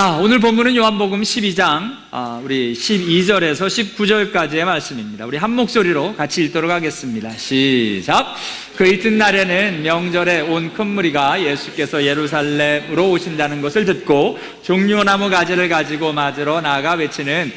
오늘 본문은 요한복음 12장 우리 12절에서 19절까지의 말씀입니다. 우리 한 목소리로 같이 읽도록 하겠습니다. 시작! 그 이튿날에는 명절에 온 큰 무리가 예수께서 예루살렘으로 오신다는 것을 듣고 종려나무 가지를 가지고 맞으러 나아가 외치는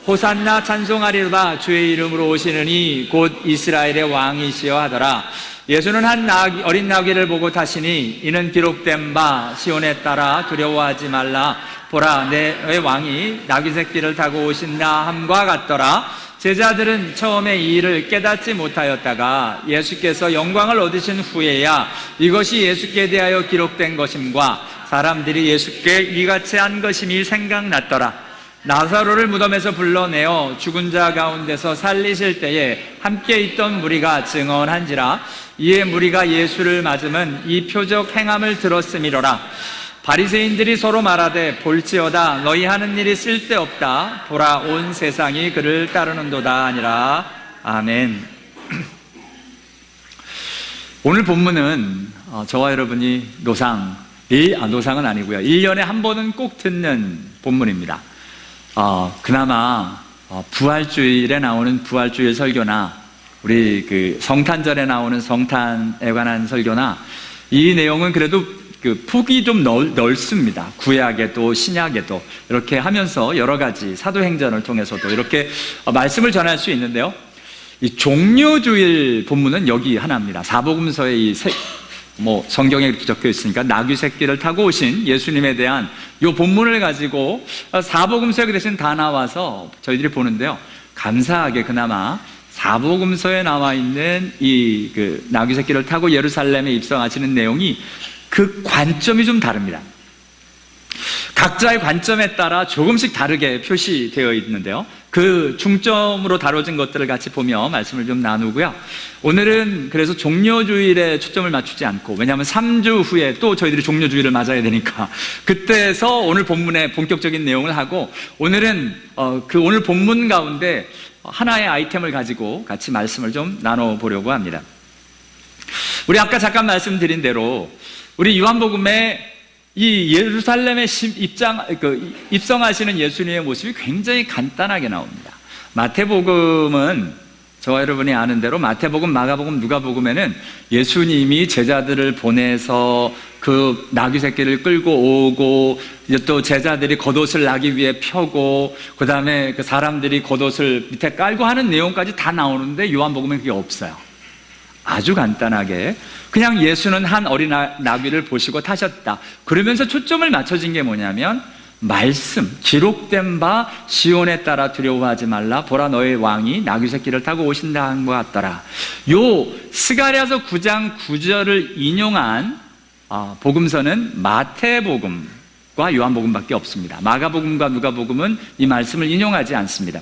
호산나 찬송하리로다 주의 이름으로 오시느니 곧 이스라엘의 왕이시여 하더라. 예수는 한 어린 나귀를 보고 타시니 이는 기록된 바 시온에 따라 두려워하지 말라 보라 내 왕이 나귀 새끼를 타고 오신다 함과 같더라. 제자들은 처음에 이 일을 깨닫지 못하였다가 예수께서 영광을 얻으신 후에야 이것이 예수께 대하여 기록된 것임과 사람들이 예수께 이같이 한 것임이 생각났더라. 나사로를 무덤에서 불러내어 죽은 자 가운데서 살리실 때에 함께 있던 무리가 증언한지라. 이에 무리가 예수를 맞으면 이 표적 행함을 들었음이로라. 바리새인들이 서로 말하되 볼지어다 너희 하는 일이 쓸데없다 보라 온 세상이 그를 따르는도다 아니라. 아멘. 오늘 본문은 저와 여러분이 노상은 아니고요, 1년에 한 번은 꼭 듣는 본문입니다. 그나마 부활주일에 나오는 부활주일 설교나 우리 그 성탄절에 나오는 성탄에 관한 설교나 이 내용은 그래도 그 폭이 좀 넓습니다. 구약에도 신약에도 이렇게 하면서 여러 가지 사도행전을 통해서도 이렇게 말씀을 전할 수 있는데요, 이 종려주일 본문은 여기 하나입니다. 사복음서에 성경에 이렇게 적혀 있으니까 나귀 새끼를 타고 오신 예수님에 대한 이 본문을 가지고 사복음서에 그 대신 다 나와서 저희들이 보는데요, 감사하게 그나마 사복음서에 나와 있는 이 그 나귀 새끼를 타고 예루살렘에 입성하시는 내용이 그 관점이 좀 다릅니다. 각자의 관점에 따라 조금씩 다르게 표시되어 있는데요, 그 중점으로 다뤄진 것들을 같이 보며 말씀을 좀 나누고요. 오늘은 그래서 종려주일에 초점을 맞추지 않고, 왜냐하면 3주 후에 또 저희들이 종려주일을 맞아야 되니까 그때서 오늘 본문의 본격적인 내용을 하고, 오늘은 그 오늘 본문 가운데 하나의 아이템을 가지고 같이 말씀을 좀 나눠보려고 합니다. 우리 아까 잠깐 말씀드린 대로 우리 요한복음에 이 예루살렘에 입성하시는 예수님의 모습이 굉장히 간단하게 나옵니다. 마태복음은 저와 여러분이 아는 대로 마태복음, 마가복음, 누가복음에는 예수님이 제자들을 보내서 그 나귀 새끼를 끌고 오고, 이제 또 제자들이 겉옷을 나기 위해 펴고, 그 다음에 그 사람들이 겉옷을 밑에 깔고 하는 내용까지 다 나오는데 요한복음엔 그게 없어요. 아주 간단하게 그냥 예수는 한 어린 나귀를 보시고 타셨다, 그러면서 초점을 맞춰진 게 뭐냐면 말씀, 기록된 바 시온에 따라 두려워하지 말라 보라 너의 왕이 나귀 새끼를 타고 오신다 한 것 같더라. 요 스가랴서 9장 9절을 인용한 복음서는 마태복음과 요한복음밖에 없습니다. 마가복음과 누가복음은 이 말씀을 인용하지 않습니다.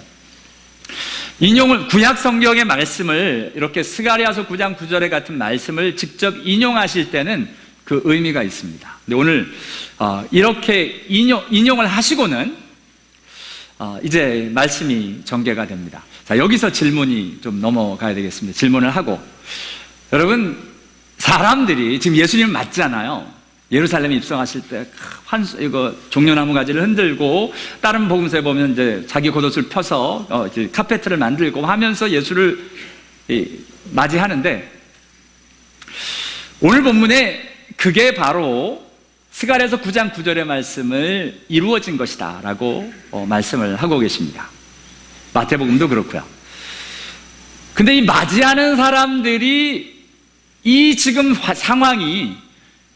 구약 성경의 말씀을 이렇게 스가랴서 9장 9절에 같은 말씀을 직접 인용하실 때는 그 의미가 있습니다. 근데 오늘 이렇게 인용을 하시고는 이제 말씀이 전개가 됩니다. 자, 여기서 질문이 좀 넘어가야 되겠습니다. 질문을 하고, 여러분, 사람들이 지금 예수님 맞잖아요. 예루살렘에 입성하실 때 이거 종려나무 가지를 흔들고, 다른 복음서에 보면 이제 자기 겉옷을 펴서 이제 카페트를 만들고 하면서 예수를 맞이하는데, 오늘 본문에 그게 바로 스가랴서 9장 9절의 말씀을 이루어진 것이다 라고 말씀을 하고 계십니다. 마태복음도 그렇고요. 근데 이 맞이하는 사람들이 이 지금 상황이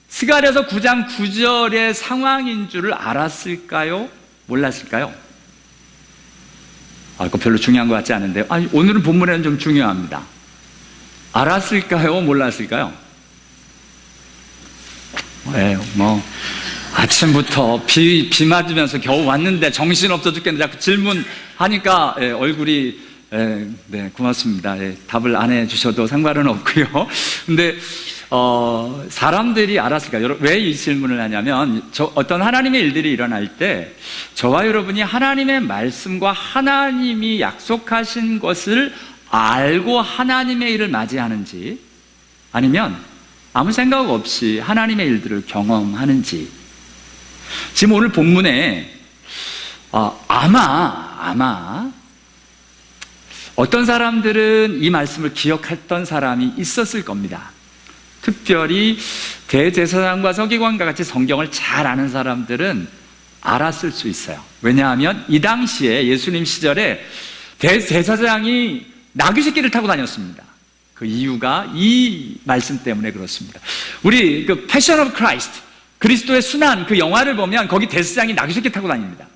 스가랴서 9장 9절의 상황인 줄을 알았을까요? 몰랐을까요? 그거 별로 중요한 것 같지 않은데요. 오늘은 본문에는 좀 중요합니다. 알았을까요? 몰랐을까요? 아침부터 비 맞으면서 겨우 왔는데 정신없어 죽겠는데 자꾸 질문하니까 얼굴이 고맙습니다. 답을 안 해주셔도 상관은 없고요. 근데 사람들이 알았을까요? 왜 이 질문을 하냐면, 어떤 하나님의 일들이 일어날 때 저와 여러분이 하나님의 말씀과 하나님이 약속하신 것을 알고 하나님의 일을 맞이하는지, 아니면 아무 생각 없이 하나님의 일들을 경험하는지, 지금 오늘 본문에 아마 어떤 사람들은 이 말씀을 기억했던 사람이 있었을 겁니다. 특별히 대제사장과 서기관과 같이 성경을 잘 아는 사람들은 알았을 수 있어요. 왜냐하면 이 당시에 예수님 시절에 대제사장이 나귀 새끼를 타고 다녔습니다. 그 이유가 이 말씀 때문에 그렇습니다. 우리 그 패션 오브 크라이스트, 그리스도의 순환, 그 영화를 보면 거기 대제사장이 나귀 새끼 타고 다닙니다.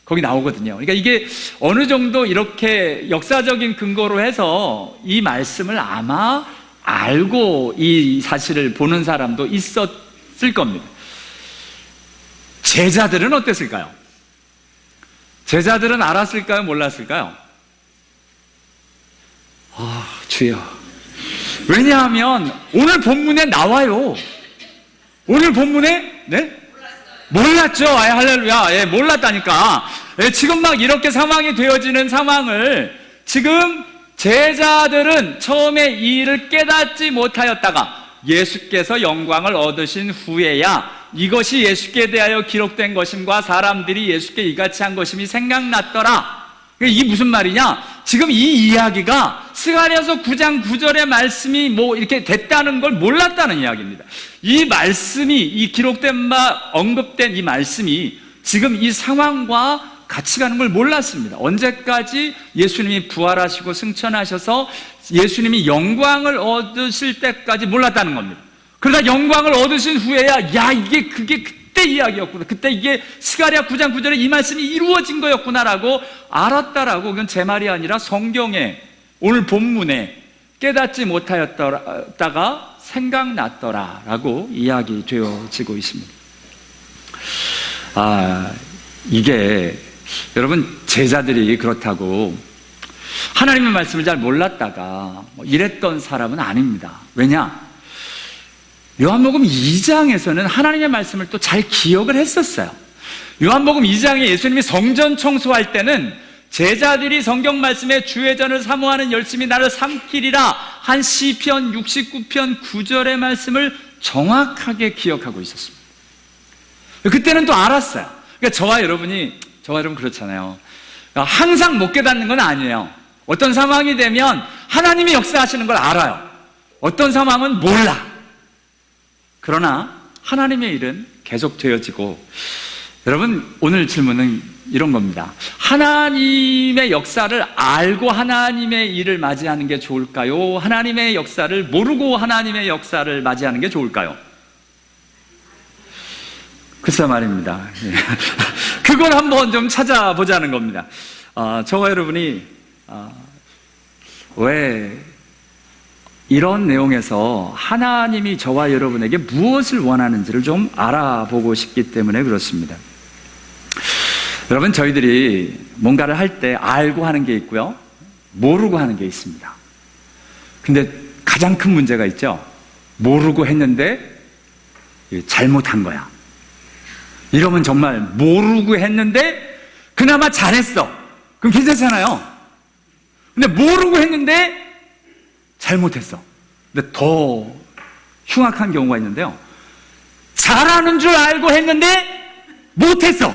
거기 나오거든요. 그러니까 이게 어느 정도 이렇게 역사적인 근거로 해서 이 말씀을 아마 알고 이 사실을 보는 사람도 있었을 겁니다. 제자들은 어땠을까요? 제자들은 알았을까요? 몰랐을까요? 주여. 왜냐하면 오늘 본문에 나와요. 오늘 본문에 몰랐죠. 할렐루야. 몰랐다니까. 지금 막 이렇게 상황이 되어지는 상황을 지금 제자들은 처음에 이 일을 깨닫지 못하였다가 예수께서 영광을 얻으신 후에야 이것이 예수께 대하여 기록된 것임과 사람들이 예수께 이같이 한 것임이 생각났더라. 이게 무슨 말이냐? 지금 이 이야기가 스가랴서 9장 9절의 말씀이 뭐 이렇게 됐다는 걸 몰랐다는 이야기입니다. 이 말씀이, 이 기록된 바 언급된 이 말씀이 지금 이 상황과 같이 가는 걸 몰랐습니다. 언제까지? 예수님이 부활하시고 승천하셔서 예수님이 영광을 얻으실 때까지 몰랐다는 겁니다. 그러다 영광을 얻으신 후에야 그게 그때 이야기였구나, 그때 이게 스가랴 9장 9절에 이 말씀이 이루어진 거였구나라고 알았다라고. 그건 제 말이 아니라 성경에 오늘 본문에 깨닫지 못하였다가 생각났더라라고 이야기되어지고 있습니다. 이게 여러분, 제자들이 그렇다고 하나님의 말씀을 잘 몰랐다가 이랬던 사람은 아닙니다. 왜냐? 요한복음 2장에서는 하나님의 말씀을 또 잘 기억을 했었어요. 요한복음 2장에 예수님이 성전 청소할 때는 제자들이 성경 말씀에 주의전을 사모하는 열심히 나를 삼키리라 한 시편 69편 9절의 말씀을 정확하게 기억하고 있었습니다. 그때는 또 알았어요. 그러니까 저와 여러분 그렇잖아요. 항상 못 깨닫는 건 아니에요. 어떤 상황이 되면 하나님이 역사하시는 걸 알아요. 어떤 상황은 몰라. 그러나 하나님의 일은 계속 되어지고, 여러분, 오늘 질문은 이런 겁니다. 하나님의 역사를 알고 하나님의 일을 맞이하는 게 좋을까요? 하나님의 역사를 모르고 하나님의 역사를 맞이하는 게 좋을까요? 글쎄 말입니다. 그걸 한번 좀 찾아보자는 겁니다. 저와 여러분이 왜 이런 내용에서 하나님이 저와 여러분에게 무엇을 원하는지를 좀 알아보고 싶기 때문에 그렇습니다. 여러분, 저희들이 뭔가를 할 때 알고 하는 게 있고요, 모르고 하는 게 있습니다. 근데 가장 큰 문제가 있죠. 모르고 했는데 잘못한 거야. 이러면 정말 모르고 했는데 그나마 잘했어. 그럼 괜찮잖아요. 근데 모르고 했는데 잘못했어. 근데 더 흉악한 경우가 있는데요. 잘하는 줄 알고 했는데 못했어.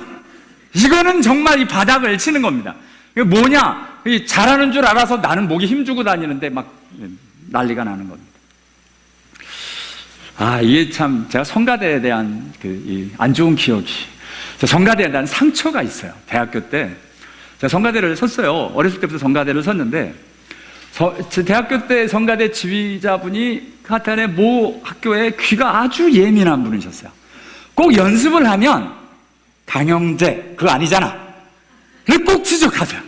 이거는 정말 이 바닥을 치는 겁니다. 이게 뭐냐? 잘하는 줄 알아서 나는 목에 힘주고 다니는데 막 난리가 나는 겁니다. 이게 참, 제가 성가대에 대한 안 좋은 기억이, 성가대에 대한 상처가 있어요. 대학교 때 제가 성가대를 섰어요. 어렸을 때부터 성가대를 섰는데, 대학교 때 성가대 지휘자분이 하여튼에 모 학교에 귀가 아주 예민한 분이셨어요. 꼭 연습을 하면 강영재 그거 아니잖아, 꼭 지적하세요.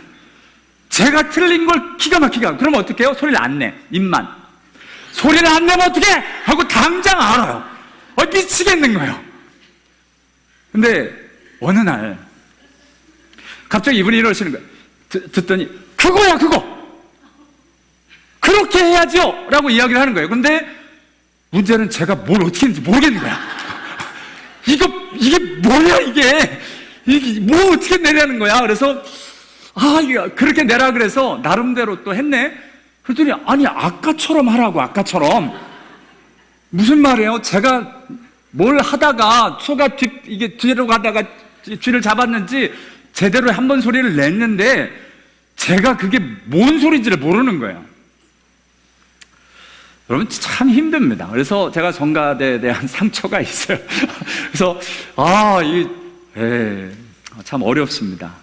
제가 틀린 걸 기가 막히게 하고, 그러면 어떻게 해요? 소리를 안 내. 입만. 소리를 안 내면 어떻게 하고 당장 알아요. 미치겠는 거예요. 근데 어느 날 갑자기 이분이 이러시는 거예요. 듣더니 그거야 그거, 그렇게 해야죠 라고 이야기를 하는 거예요. 근데 문제는 제가 뭘 어떻게 했는지 모르겠는 거야. 이게 뭐야 이게 뭐 어떻게 내라는 거야. 그래서 그렇게 내라 그래서 나름대로 또 했네. 그랬더니 아니 아까처럼 하라고. 아까처럼 무슨 말이에요? 제가 뭘 하다가 소가 이게 뒤로 가다가 쥐를 잡았는지 제대로 한 번 소리를 냈는데 제가 그게 뭔 소리인지를 모르는 거예요. 여러분 참 힘듭니다. 그래서 제가 성가대에 대한 상처가 있어요. 그래서 참 어렵습니다.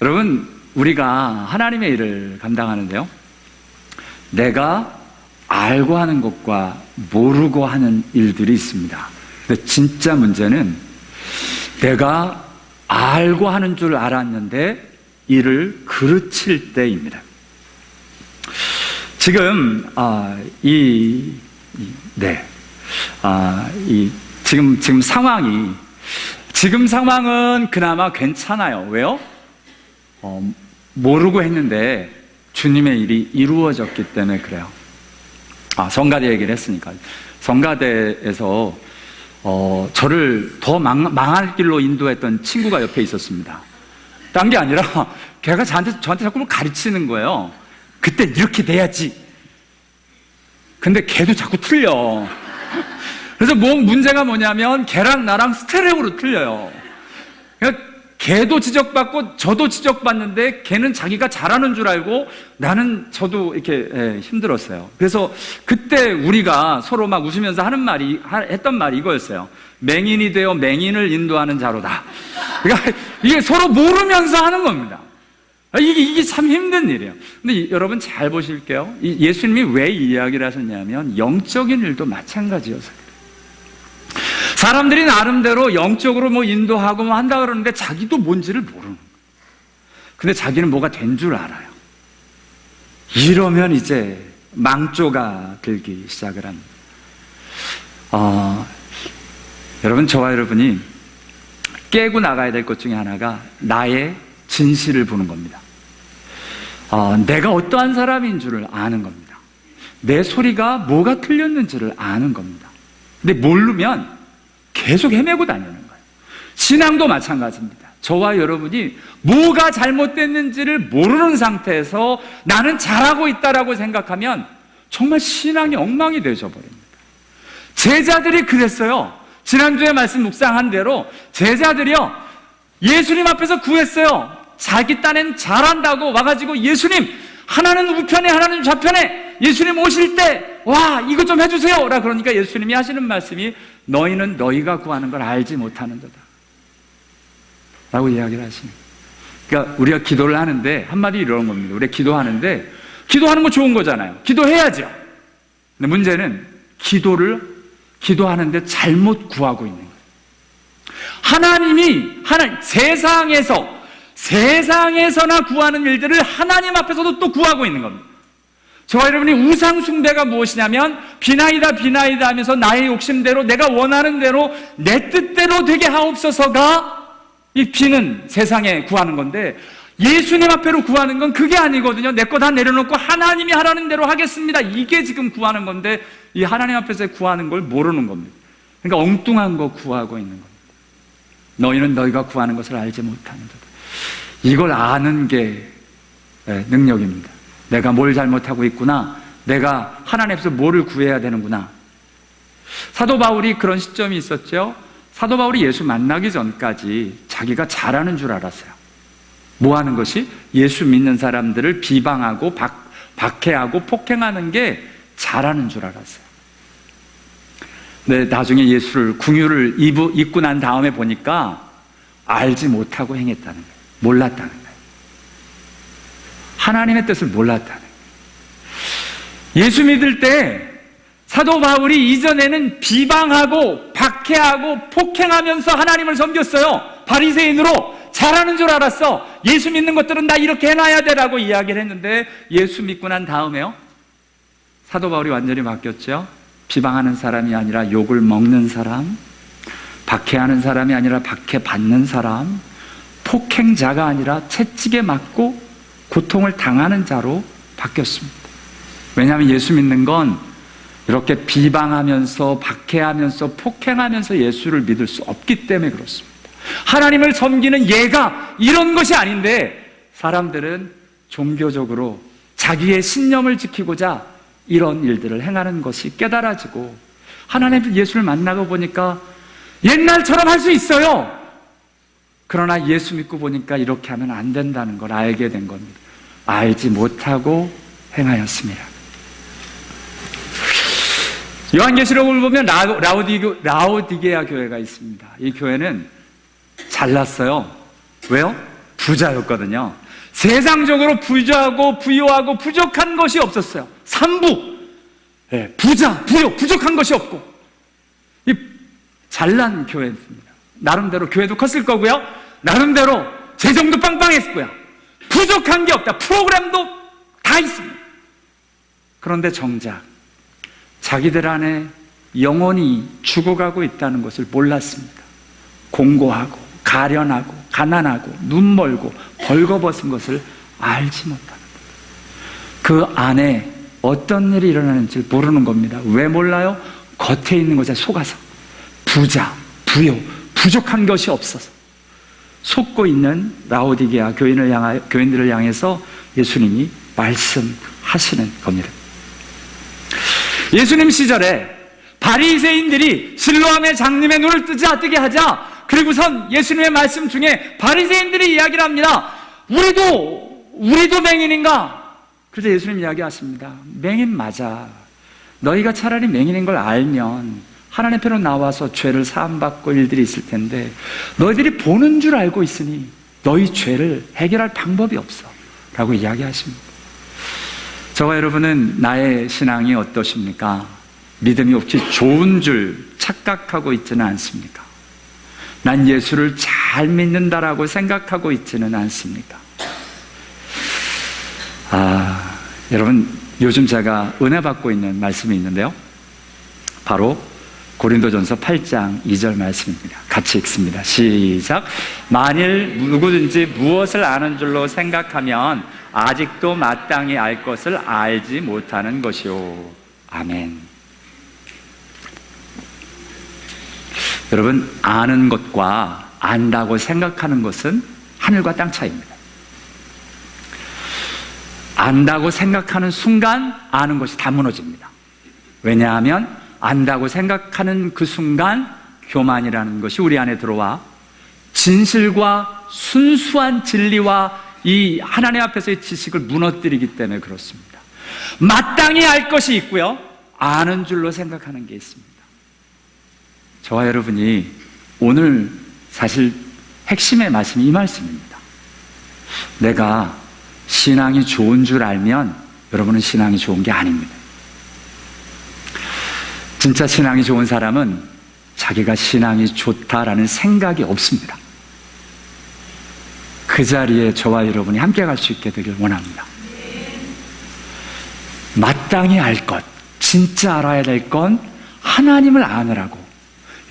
여러분 우리가 하나님의 일을 감당하는데요, 내가 알고 하는 것과 모르고 하는 일들이 있습니다. 근데 진짜 문제는 내가 알고 하는 줄 알았는데 일을 그르칠 때입니다. 지금 지금 상황은 그나마 괜찮아요. 왜요? 모르고 했는데 주님의 일이 이루어졌기 때문에 그래요. 성가대 얘기를 했으니까. 성가대에서 저를 더 망할 길로 인도했던 친구가 옆에 있었습니다. 딴 게 아니라 걔가 저한테 자꾸 가르치는 거예요. 그때 이렇게 돼야지. 근데 걔도 자꾸 틀려. 그래서 문제가 뭐냐면 걔랑 나랑 스테레오로 틀려요. 그러니까 걔도 지적받고 저도 지적받는데 걔는 자기가 잘하는 줄 알고 저도 이렇게 힘들었어요. 그래서 그때 우리가 서로 막 웃으면서 했던 말이 이거였어요. 맹인이 되어 맹인을 인도하는 자로다. 그러니까 이게 서로 모르면서 하는 겁니다. 이게 참 힘든 일이에요. 근데 여러분 잘 보실게요. 예수님이 왜 이 이야기를 하셨냐면 영적인 일도 마찬가지여서 그래요. 사람들이 나름대로 영적으로 인도하고 한다 그러는데 자기도 뭔지를 모르는 거예요. 근데 자기는 뭐가 된 줄 알아요. 이러면 이제 망조가 들기 시작을 합니다. 여러분 저와 여러분이 깨고 나가야 될 것 중에 하나가 나의 진실을 보는 겁니다. 내가 어떠한 사람인 줄을 아는 겁니다. 내 소리가 뭐가 틀렸는지를 아는 겁니다. 근데 모르면 계속 헤매고 다니는 거예요. 신앙도 마찬가지입니다. 저와 여러분이 뭐가 잘못됐는지를 모르는 상태에서 나는 잘하고 있다라고 생각하면 정말 신앙이 엉망이 되어져 버립니다. 제자들이 그랬어요. 지난주에 말씀 묵상한 대로 제자들이요, 예수님 앞에서 구했어요. 자기 딴엔 잘한다고 와가지고 예수님, 하나는 우편에 하나는 좌편에 예수님 오실 때 이것 좀 해주세요 라 그러니까 예수님이 하시는 말씀이 너희는 너희가 구하는 걸 알지 못하는 거다 라고 이야기를 하시는 거예요. 그러니까 우리가 기도를 하는데 한마디 이런 겁니다. 우리가 기도하는데 기도하는 거 좋은 거잖아요. 기도해야죠. 근데 문제는 기도하는데 잘못 구하고 있는 거예요. 하나님이 세상에서나 구하는 일들을 하나님 앞에서도 또 구하고 있는 겁니다. 저와 여러분이 우상 숭배가 무엇이냐면 비나이다 하면서 나의 욕심대로 내가 원하는 대로 내 뜻대로 되게 하옵소서가 이 비는 세상에 구하는 건데, 예수님 앞에로 구하는 건 그게 아니거든요. 내 거 다 내려놓고 하나님이 하라는 대로 하겠습니다. 이게 지금 구하는 건데 이 하나님 앞에서 구하는 걸 모르는 겁니다. 그러니까 엉뚱한 거 구하고 있는 겁니다. 너희는 너희가 구하는 것을 알지 못하는 거다. 이걸 아는 게 능력입니다. 내가 뭘 잘못하고 있구나. 내가 하나님 앞에서 뭐를 구해야 되는구나. 사도 바울이 그런 시점이 있었죠. 사도 바울이 예수 만나기 전까지 자기가 잘하는 줄 알았어요. 뭐 하는 것이? 예수 믿는 사람들을 비방하고 박해하고 폭행하는 게 잘하는 줄 알았어요. 근데 나중에 예수를 궁유를 입고 난 다음에 보니까 알지 못하고 행했다는 거예요. 몰랐다는 거예요. 하나님의 뜻을 몰랐다는 거예요. 예수 믿을 때 사도 바울이 이전에는 비방하고 박해하고 폭행하면서 하나님을 섬겼어요. 바리새인으로 잘하는 줄 알았어. 예수 믿는 것들은 다 이렇게 해놔야 되라고 이야기를 했는데 예수 믿고 난 다음에요, 사도 바울이 완전히 바뀌었죠. 비방하는 사람이 아니라 욕을 먹는 사람, 박해하는 사람이 아니라 박해받는 사람, 폭행자가 아니라 채찍에 맞고 고통을 당하는 자로 바뀌었습니다. 왜냐하면 예수 믿는 건 이렇게 비방하면서 박해하면서 폭행하면서 예수를 믿을 수 없기 때문에 그렇습니다. 하나님을 섬기는 예가 이런 것이 아닌데 사람들은 종교적으로 자기의 신념을 지키고자 이런 일들을 행하는 것이 깨달아지고 하나님 예수를 만나고 보니까 옛날처럼 할 수 있어요. 그러나 예수 믿고 보니까 이렇게 하면 안 된다는 걸 알게 된 겁니다. 알지 못하고 행하였습니다. 요한계시록을 보면 라오디게아 교회가 있습니다. 이 교회는 잘났어요. 왜요? 부자였거든요. 세상적으로 부자고 부유하고 부족한 것이 없었어요. 삼부, 부자, 부유, 부족한 것이 없고, 이 잘난 교회입니다. 나름대로 교회도 컸을 거고요. 나름대로 재정도 빵빵했고요. 부족한 게 없다. 프로그램도 다 있습니다. 그런데 정작 자기들 안에 영혼이 죽어가고 있다는 것을 몰랐습니다. 공고하고 가련하고 가난하고 눈 멀고 벌거벗은 것을 알지 못하는 거예요. 그 안에 어떤 일이 일어나는지 모르는 겁니다. 왜 몰라요? 겉에 있는 것에 속아서 부자, 부요, 부족한 것이 없어서 속고 있는 라오디게아 교인들을 향해서 예수님이 말씀하시는 겁니다. 예수님 시절에 바리새인들이 실로암의 장님의 눈을 뜨게 하자, 그리고선 예수님의 말씀 중에 바리새인들이 이야기를 합니다. 우리도 맹인인가? 그래서 예수님 이야기하십니다. 맹인 맞아. 너희가 차라리 맹인인 걸 알면 하나님 앞으로 나와서 죄를 사함받고 일들이 있을 텐데, 너희들이 보는 줄 알고 있으니 너희 죄를 해결할 방법이 없어 라고 이야기하십니다. 저와 여러분은 나의 신앙이 어떠십니까? 믿음이 혹시 좋은 줄 착각하고 있지는 않습니까? 난 예수를 잘 믿는다라고 생각하고 있지는 않습니까? 여러분, 요즘 제가 은혜 받고 있는 말씀이 있는데요, 바로 고린도전서 8장 2절 말씀입니다. 같이 읽습니다. 시작. 만일 누구든지 무엇을 아는 줄로 생각하면 아직도 마땅히 알 것을 알지 못하는 것이요. 아멘. 여러분, 아는 것과 안다고 생각하는 것은 하늘과 땅 차이입니다. 안다고 생각하는 순간 아는 것이 다 무너집니다. 왜냐하면 안다고 생각하는 그 순간 교만이라는 것이 우리 안에 들어와 진실과 순수한 진리와 이 하나님 앞에서의 지식을 무너뜨리기 때문에 그렇습니다. 마땅히 알 것이 있고요, 아는 줄로 생각하는 게 있습니다. 저와 여러분이 오늘 사실 핵심의 말씀이 이 말씀입니다. 내가 신앙이 좋은 줄 알면 여러분은 신앙이 좋은 게 아닙니다. 진짜 신앙이 좋은 사람은 자기가 신앙이 좋다라는 생각이 없습니다. 그 자리에 저와 여러분이 함께 갈 수 있게 되길 원합니다. 마땅히 알 것, 진짜 알아야 될 건 하나님을 아느라고.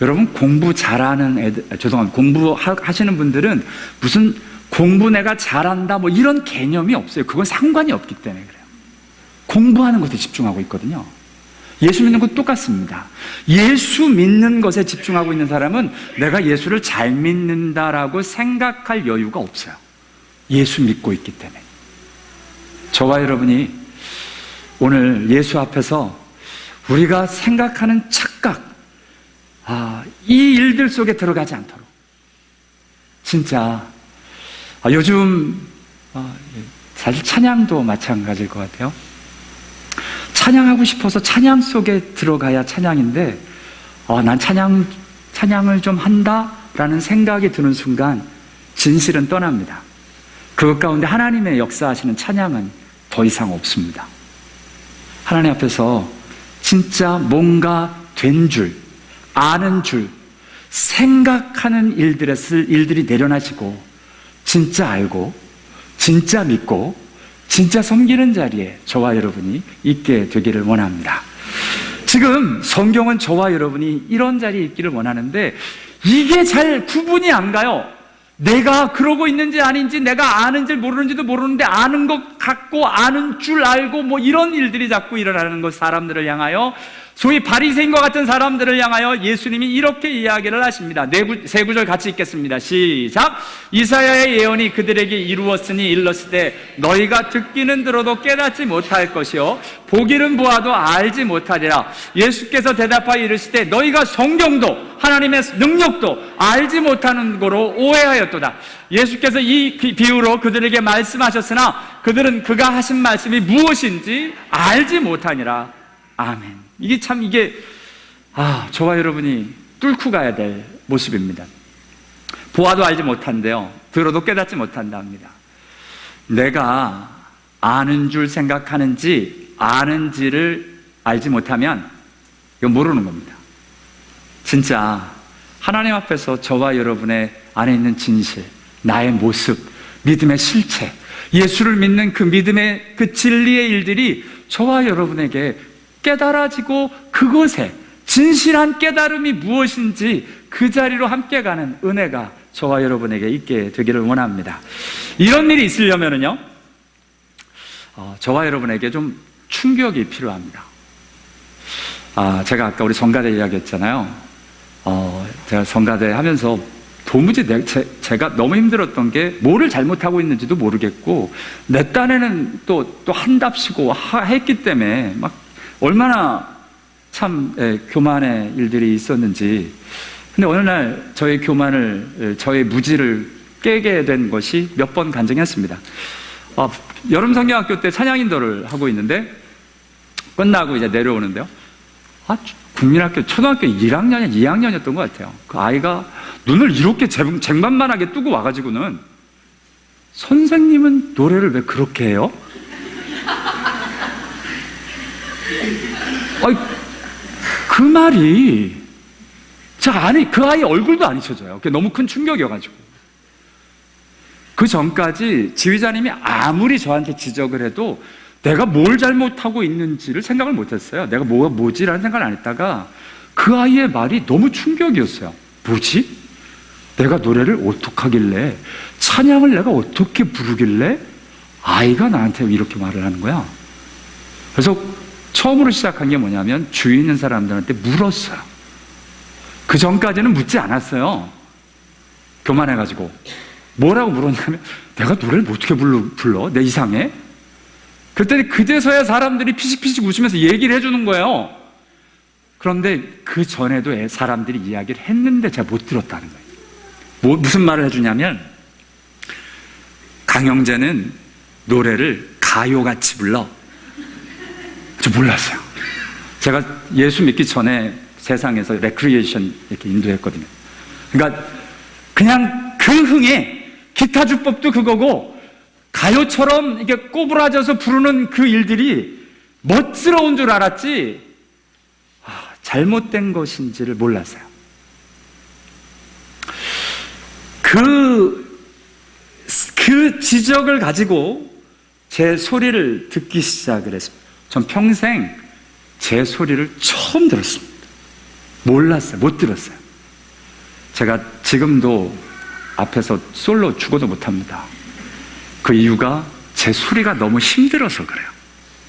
여러분, 공부 잘하는 공부하시는 분들은 무슨 공부 내가 잘한다 뭐 이런 개념이 없어요. 그건 상관이 없기 때문에 그래요. 공부하는 것에 집중하고 있거든요. 예수 믿는 건 똑같습니다. 예수 믿는 것에 집중하고 있는 사람은 내가 예수를 잘 믿는다라고 생각할 여유가 없어요. 예수 믿고 있기 때문에. 저와 여러분이 오늘 예수 앞에서 우리가 생각하는 착각, 이 일들 속에 들어가지 않도록 진짜 요즘 사실 찬양도 마찬가지일 것 같아요. 찬양하고 싶어서 찬양 속에 들어가야 찬양인데, 난 찬양을 좀 한다라는 생각이 드는 순간 진실은 떠납니다. 그것 가운데 하나님의 역사하시는 찬양은 더 이상 없습니다. 하나님 앞에서 진짜 뭔가 된 줄, 아는 줄, 생각하는 일들이 내려놔지고 진짜 알고 진짜 믿고 진짜 섬기는 자리에 저와 여러분이 있게 되기를 원합니다. 지금 성경은 저와 여러분이 이런 자리에 있기를 원하는데 이게 잘 구분이 안 가요. 내가 그러고 있는지 아닌지, 내가 아는지 모르는지도 모르는데 아는 것 같고 아는 줄 알고 뭐 이런 일들이 자꾸 일어나는 것, 사람들을 향하여 소위 바리새인과 같은 사람들을 향하여 예수님이 이렇게 이야기를 하십니다. 세 구절 같이 읽겠습니다. 시작. 이사야의 예언이 그들에게 이루었으니 일렀으되 너희가 듣기는 들어도 깨닫지 못할 것이요 보기는 보아도 알지 못하리라. 예수께서 대답하여 이르시되 너희가 성경도 하나님의 능력도 알지 못하는 거로 오해하였도다. 예수께서 이 비유로 그들에게 말씀하셨으나 그들은 그가 하신 말씀이 무엇인지 알지 못하니라. 아멘. 이게 저와 여러분이 뚫고 가야 될 모습입니다. 보아도 알지 못한대요. 들어도 깨닫지 못한다 합니다. 내가 아는 줄 생각하는지 아는지를 알지 못하면 이거 모르는 겁니다. 진짜 하나님 앞에서 저와 여러분의 안에 있는 진실, 나의 모습, 믿음의 실체, 예수를 믿는 그 믿음의 그 진리의 일들이 저와 여러분에게 깨달아지고 그것에 진실한 깨달음이 무엇인지 그 자리로 함께 가는 은혜가 저와 여러분에게 있게 되기를 원합니다. 이런 일이 있으려면요, 저와 여러분에게 좀 충격이 필요합니다. 제가 아까 우리 성가대 이야기했잖아요. 제가 성가대 하면서 도무지 제가 너무 힘들었던 게 뭐를 잘못하고 있는지도 모르겠고 내 딴에는 또 한답시고 했기 때문에 막 얼마나 참 교만의 일들이 있었는지. 근데 어느 날 저의 교만을, 저의 무지를 깨게 된 것이 몇 번 간증했습니다. 여름 성경학교 때 찬양인도를 하고 있는데 끝나고 이제 내려오는데요. 국민학교 초등학교 1학년이 2학년이었던 것 같아요. 그 아이가 눈을 이렇게 쟁반만하게 뜨고 와가지고는 선생님은 노래를 왜 그렇게 해요? 그 말이 그 아이 얼굴도 안 잊혀져요. 그게 너무 큰 충격이어가지고. 그 전까지 지휘자님이 아무리 저한테 지적을 해도 내가 뭘 잘못하고 있는지를 생각을 못했어요. 내가 뭐지라는 생각을 안 했다가 그 아이의 말이 너무 충격이었어요. 뭐지? 내가 노래를 어떻게 하길래, 찬양을 내가 어떻게 부르길래 아이가 나한테 이렇게 말을 하는 거야? 그래서 처음으로 시작한 게 뭐냐면 주위 있는 사람들한테 물었어요. 그 전까지는 묻지 않았어요. 교만해가지고. 뭐라고 물었냐면 내가 노래를 어떻게 불러? 내 이상해? 그랬더니 그제서야 사람들이 피식피식 웃으면서 얘기를 해주는 거예요. 그런데 그 전에도 사람들이 이야기를 했는데 제가 못 들었다는 거예요. 무슨 말을 해주냐면 강영재는 노래를 가요같이 불러. 저 몰랐어요. 제가 예수 믿기 전에 세상에서 레크리에이션 이렇게 인도했거든요. 그러니까 그냥 그 흥에 기타 주법도 그거고 가요처럼 이렇게 꼬부라져서 부르는 그 일들이 멋스러운 줄 알았지 잘못된 것인지를 몰랐어요. 그 지적을 가지고 제 소리를 듣기 시작을 했습니다. 전 평생 제 소리를 처음 들었습니다. 몰랐어요. 못 들었어요. 제가 지금도 앞에서 솔로 죽어도 못합니다. 그 이유가 제 소리가 너무 힘들어서 그래요.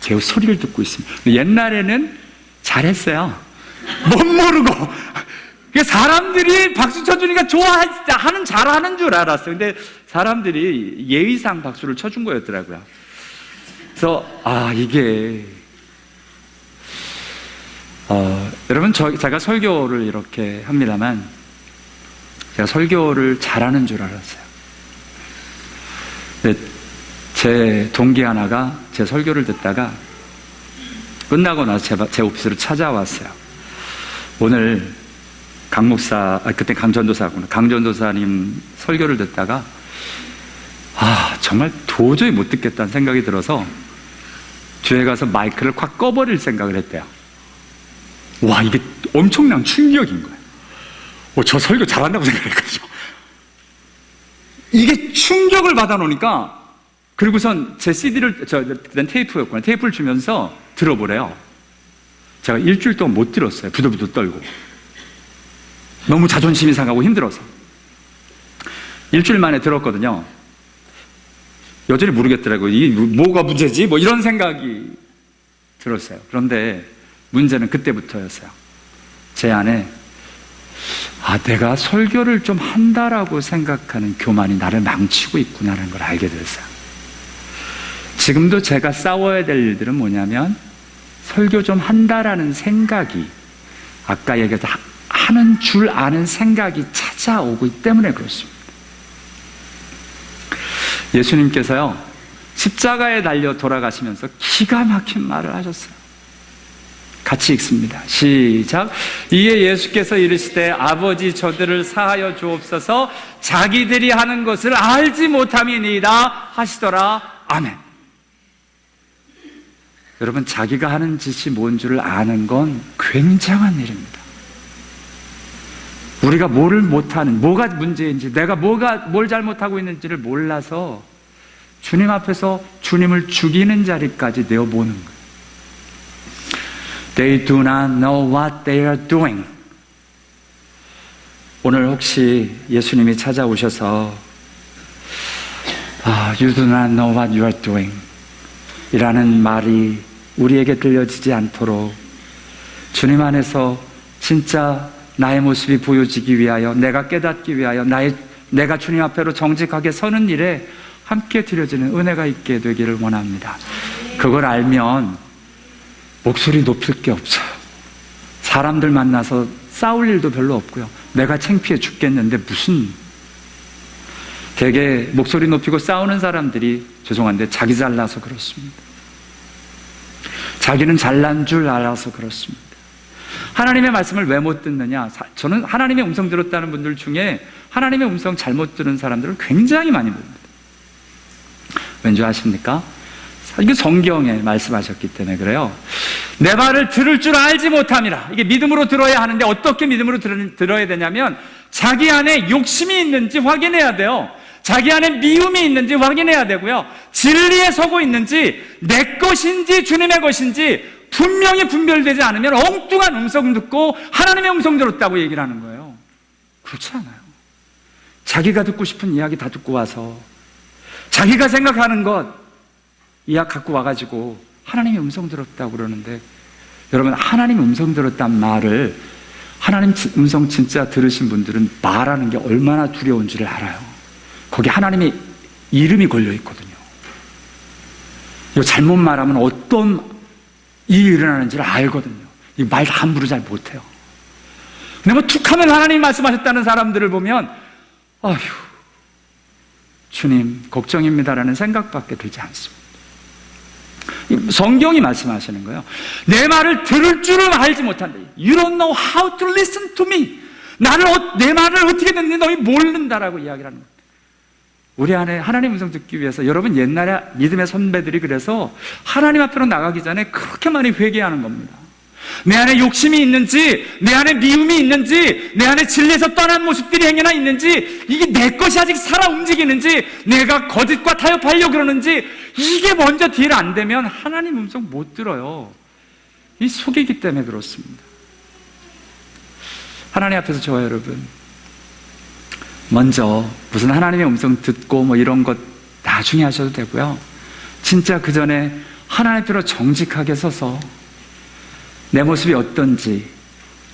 제 소리를 듣고 있습니다. 옛날에는 잘했어요. 못 모르고 사람들이 박수 쳐주니까 좋아하는 잘하는 줄 알았어요. 근데 사람들이 예의상 박수를 쳐준 거였더라고요. 그래서 이게 여러분 제가 설교를 이렇게 합니다만 제가 설교를 잘하는 줄 알았어요. 근데 제 동기 하나가 제 설교를 듣다가 끝나고 나서 제 오피스로 찾아왔어요. 오늘 강 목사, 그때 강전도사구나. 강전도사님 설교를 듣다가 정말 도저히 못 듣겠다는 생각이 들어서 뒤에 가서 마이크를 확 꺼버릴 생각을 했대요. 와, 이게 엄청난 충격인 거예요. 저 설교 잘한다고 생각했거든요. 이게 충격을 받아놓으니까, 그리고선 제 CD를, 그땐 테이프였구나. 테이프를 주면서 들어보래요. 제가 일주일 동안 못 들었어요. 부들부들 떨고. 너무 자존심이 상하고 힘들어서. 일주일 만에 들었거든요. 여전히 모르겠더라고요. 이게 뭐가 문제지? 이런 생각이 들었어요. 그런데 문제는 그때부터였어요. 제 안에 내가 설교를 좀 한다라고 생각하는 교만이 나를 망치고 있구나라는 걸 알게 됐어요. 지금도 제가 싸워야 될 일들은 뭐냐면 설교 좀 한다라는 생각이, 아까 얘기했던 하는 줄 아는 생각이 찾아오기 때문에 그렇습니다. 예수님께서요, 십자가에 달려 돌아가시면서 기가 막힌 말을 하셨어요. 같이 읽습니다. 시작. 이에 예수께서 이르시되 아버지 저들을 사하여 주옵소서 자기들이 하는 것을 알지 못함이니이다 하시더라. 아멘. 여러분, 자기가 하는 짓이 뭔 줄을 아는 건 굉장한 일입니다. 우리가 뭐를 못하는, 뭐가 문제인지, 내가 뭘 잘못하고 있는지를 몰라서 주님 앞에서 주님을 죽이는 자리까지 내어보는 거예요. They do not know what they are doing. 오늘 혹시 예수님이 찾아오셔서 You do not know what you are doing 이라는 말이 우리에게 들려지지 않도록 주님 안에서 진짜 나의 모습이 보여지기 위하여, 내가 깨닫기 위하여, 내가 주님 앞에로 정직하게 서는 일에 함께 드려지는 은혜가 있게 되기를 원합니다. 그걸 알면 목소리 높일 게 없어요. 사람들 만나서 싸울 일도 별로 없고요. 내가 창피해 죽겠는데 무슨, 되게 목소리 높이고 싸우는 사람들이 죄송한데 자기 잘나서 그렇습니다. 자기는 잘난 줄 알아서 그렇습니다. 하나님의 말씀을 왜 못 듣느냐? 저는 하나님의 음성 들었다는 분들 중에 하나님의 음성 잘못 들은 사람들을 굉장히 많이 봅니다. 왠지 아십니까? 이게 성경에 말씀하셨기 때문에 그래요. 내 말을 들을 줄 알지 못함이라. 이게 믿음으로 들어야 하는데 어떻게 믿음으로 들어야 되냐면 자기 안에 욕심이 있는지 확인해야 돼요. 자기 안에 미움이 있는지 확인해야 되고요. 진리에 서고 있는지, 내 것인지 주님의 것인지 분명히 분별되지 않으면 엉뚱한 음성 듣고 하나님의 음성 들었다고 얘기를 하는 거예요. 그렇지 않아요. 자기가 듣고 싶은 이야기 다 듣고 와서 자기가 생각하는 것 이야기 갖고 와가지고 하나님의 음성 들었다고 그러는데, 여러분, 하나님 음성 들었단 말을, 하나님 음성 진짜 들으신 분들은 말하는 게 얼마나 두려운 줄을 알아요. 거기 하나님의 이름이 걸려 있거든요. 이거 잘못 말하면 어떤 일이 일어나는지를 알거든요. 이 말 함부로 잘 못해요. 근데 뭐 툭하면 하나님 말씀하셨다는 사람들을 보면 아휴, 주님 걱정입니다라는 생각밖에 들지 않습니다. 성경이 말씀하시는 거예요. 내 말을 들을 줄을 알지 못한다. You don't know how to listen to me. 내 말을 어떻게 듣는지 너희 모른다라고 이야기를 하는 거예요. 우리 안에 하나님 음성 듣기 위해서, 여러분, 옛날에 믿음의 선배들이 그래서 하나님 앞으로 나가기 전에 그렇게 많이 회개하는 겁니다. 내 안에 욕심이 있는지, 내 안에 미움이 있는지, 내 안에 진리에서 떠난 모습들이 행여나 있는지, 이게 내 것이 아직 살아 움직이는지, 내가 거짓과 타협하려고 그러는지, 이게 먼저 딜 안 되면 하나님 음성 못 들어요. 이 속이기 때문에 그렇습니다. 하나님 앞에서 저와 여러분, 먼저 무슨 하나님의 음성 듣고 뭐 이런 것 나중에 하셔도 되고요. 진짜 그 전에 하나님 앞으로 정직하게 서서 내 모습이 어떤지